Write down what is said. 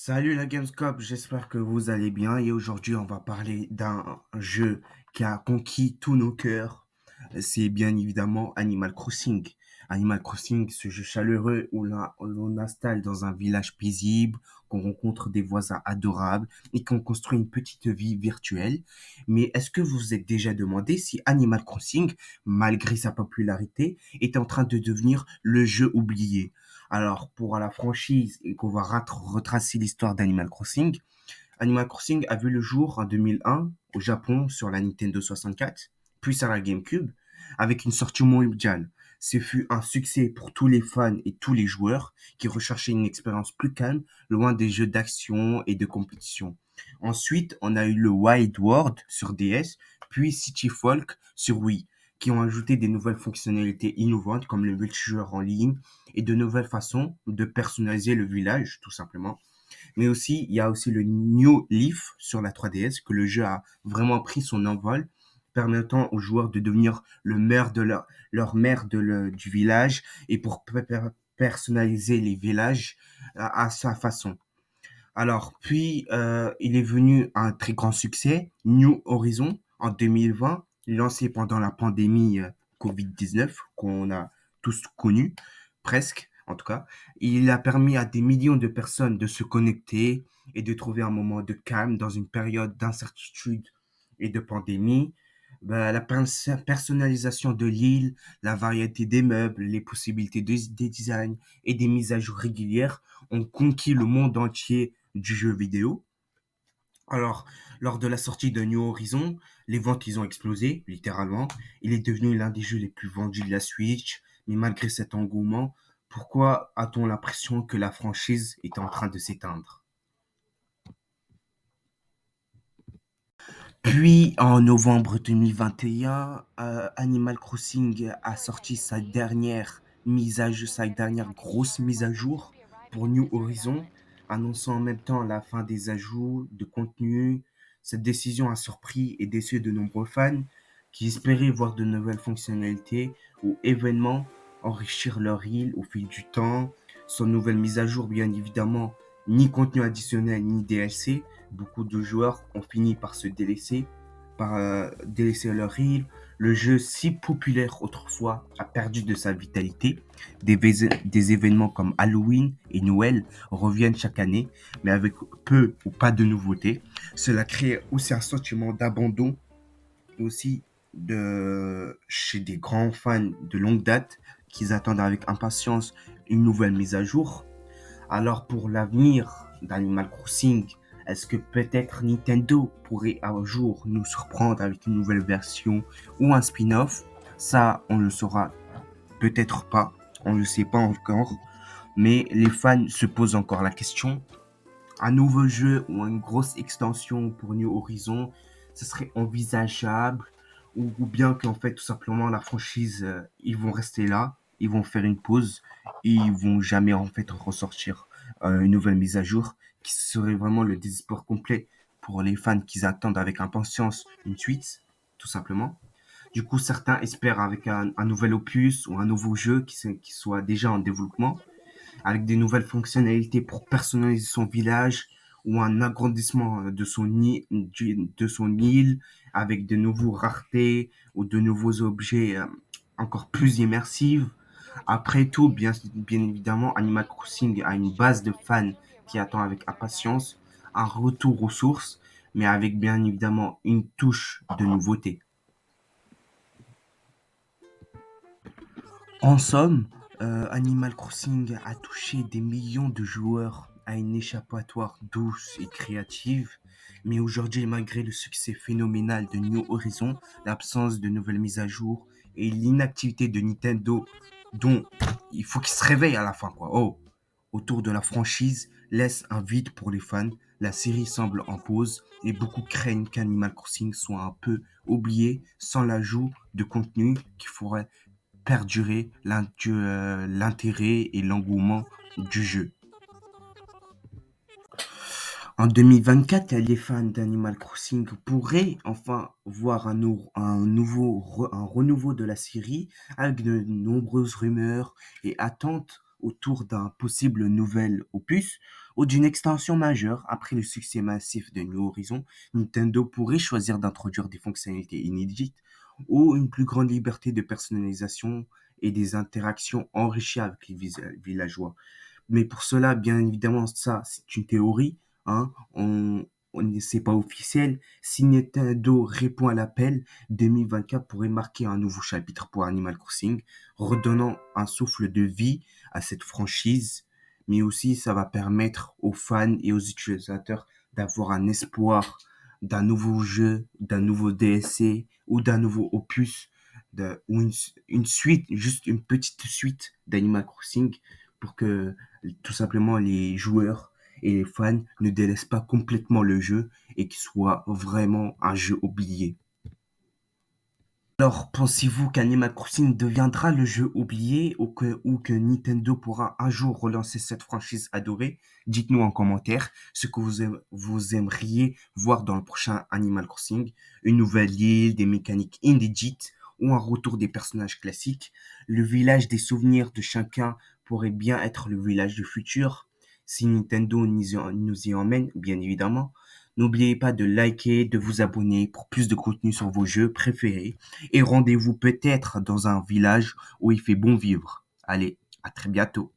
Salut la Gamescom, j'espère que vous allez bien et aujourd'hui on va parler d'un jeu qui a conquis tous nos cœurs. C'est bien évidemment Animal Crossing. Animal Crossing, ce jeu chaleureux où l'on installe dans un village paisible, qu'on rencontre des voisins adorables et qu'on construit une petite vie virtuelle. Mais est-ce que vous vous êtes déjà demandé si Animal Crossing, malgré sa popularité, est en train de devenir le jeu oublié? Alors, pour la franchise et qu'on va retracer l'histoire d'Animal Crossing, Animal Crossing a vu le jour en 2001 au Japon sur la Nintendo 64, puis sur la GameCube, avec une sortie mondiale. Ce fut un succès pour tous les fans et tous les joueurs qui recherchaient une expérience plus calme, loin des jeux d'action et de compétition. Ensuite, on a eu le Wild World sur DS, puis City Folk sur Wii, qui ont ajouté des nouvelles fonctionnalités innovantes comme le multijoueur en ligne et de nouvelles façons de personnaliser le village, tout simplement. Mais aussi, il y a aussi le New Leaf sur la 3DS, que le jeu a vraiment pris son envol, permettant aux joueurs de devenir le maire de leur maire du village et pour personnaliser les villages à sa façon. Alors, puis, il est venu un très grand succès, New Horizon, en 2020, lancé pendant la pandémie Covid-19, qu'on a tous connu, presque, en tout cas. Il a permis à des millions de personnes de se connecter et de trouver un moment de calme dans une période d'incertitude et de pandémie. Ben, la personnalisation de l'île, la variété des meubles, les possibilités des designs et des mises à jour régulières ont conquis le monde entier du jeu vidéo. Alors, lors de la sortie de New Horizon, les ventes ils ont explosé, littéralement. Il est devenu l'un des jeux les plus vendus de la Switch. Mais malgré cet engouement, pourquoi a-t-on l'impression que la franchise est en train de s'éteindre? Puis, en novembre 2021, Animal Crossing a sorti sa dernière grosse mise à jour pour New Horizon, annonçant en même temps la fin des ajouts de contenu. Cette décision a surpris et déçu de nombreux fans qui espéraient voir de nouvelles fonctionnalités ou événements enrichir leur île au fil du temps. Sans nouvelle mise à jour, bien évidemment, ni contenu additionnel ni DLC, beaucoup de joueurs ont fini par se délaisser, délaisser leur île. Le jeu, si populaire autrefois, a perdu de sa vitalité. Des événements comme Halloween et Noël reviennent chaque année, mais avec peu ou pas de nouveautés. Cela crée aussi un sentiment d'abandon et aussi chez des grands fans de longue date qui attendent avec impatience une nouvelle mise à jour. Alors pour l'avenir d'Animal Crossing, est-ce que peut-être Nintendo pourrait un jour nous surprendre avec une nouvelle version ou un spin-off? Ça, on le saura peut-être pas, on ne le sait pas encore, mais les fans se posent encore la question. Un nouveau jeu ou une grosse extension pour New Horizon, ce serait envisageable ou bien qu'en fait tout simplement la franchise, ils vont rester là, ils vont faire une pause et ils vont jamais en fait ressortir une nouvelle mise à jour qui serait vraiment le désespoir complet pour les fans qui attendent avec impatience une suite, tout simplement. Du coup, certains espèrent avec un nouvel opus ou un nouveau jeu qui soit déjà en développement avec des nouvelles fonctionnalités pour personnaliser son village ou un agrandissement de son île avec de nouveaux raretés ou de nouveaux objets encore plus immersifs. Après tout, bien évidemment, Animal Crossing a une base de fans qui attend avec impatience un retour aux sources, mais avec bien évidemment une touche de nouveauté. En somme, Animal Crossing a touché des millions de joueurs à une échappatoire douce et créative, mais aujourd'hui, malgré le succès phénoménal de New Horizon, l'absence de nouvelles mises à jour et l'inactivité de Nintendo, dont il faut qu'ils se réveillent à la fin, quoi. Oh, autour de la franchise laisse un vide pour les fans. La série semble en pause et beaucoup craignent qu'Animal Crossing soit un peu oublié sans l'ajout de contenu qui ferait perdurer l'intérêt et l'engouement du jeu. En 2024, les fans d'Animal Crossing pourraient enfin voir un renouveau de la série avec de nombreuses rumeurs et attentes autour d'un possible nouvel opus ou d'une extension majeure. Après le succès massif de New Horizons, Nintendo pourrait choisir d'introduire des fonctionnalités inédites ou une plus grande liberté de personnalisation et des interactions enrichies avec les villageois. Mais pour cela, bien évidemment, ça, c'est une théorie, hein. C'est pas officiel. Si Nintendo répond à l'appel, 2024 pourrait marquer un nouveau chapitre pour Animal Crossing, redonnant un souffle de vie à cette franchise. Mais aussi, ça va permettre aux fans et aux utilisateurs d'avoir un espoir d'un nouveau jeu, d'un nouveau DLC ou d'un nouveau opus, ou une suite, juste une petite suite d'Animal Crossing pour que tout simplement les joueurs et les fans ne délaissent pas complètement le jeu et qu'il soit vraiment un jeu oublié. Alors, pensez-vous qu'Animal Crossing deviendra le jeu oublié ou que Nintendo pourra un jour relancer cette franchise adorée? Dites-nous en commentaire ce que vous aimeriez voir dans le prochain Animal Crossing. Une nouvelle île, des mécaniques inédites ou un retour des personnages classiques. Le village des souvenirs de chacun pourrait bien être le village du futur si Nintendo nous y emmène, bien évidemment. N'oubliez pas de liker, de vous abonner pour plus de contenu sur vos jeux préférés et rendez-vous peut-être dans un village où il fait bon vivre. Allez, à très bientôt.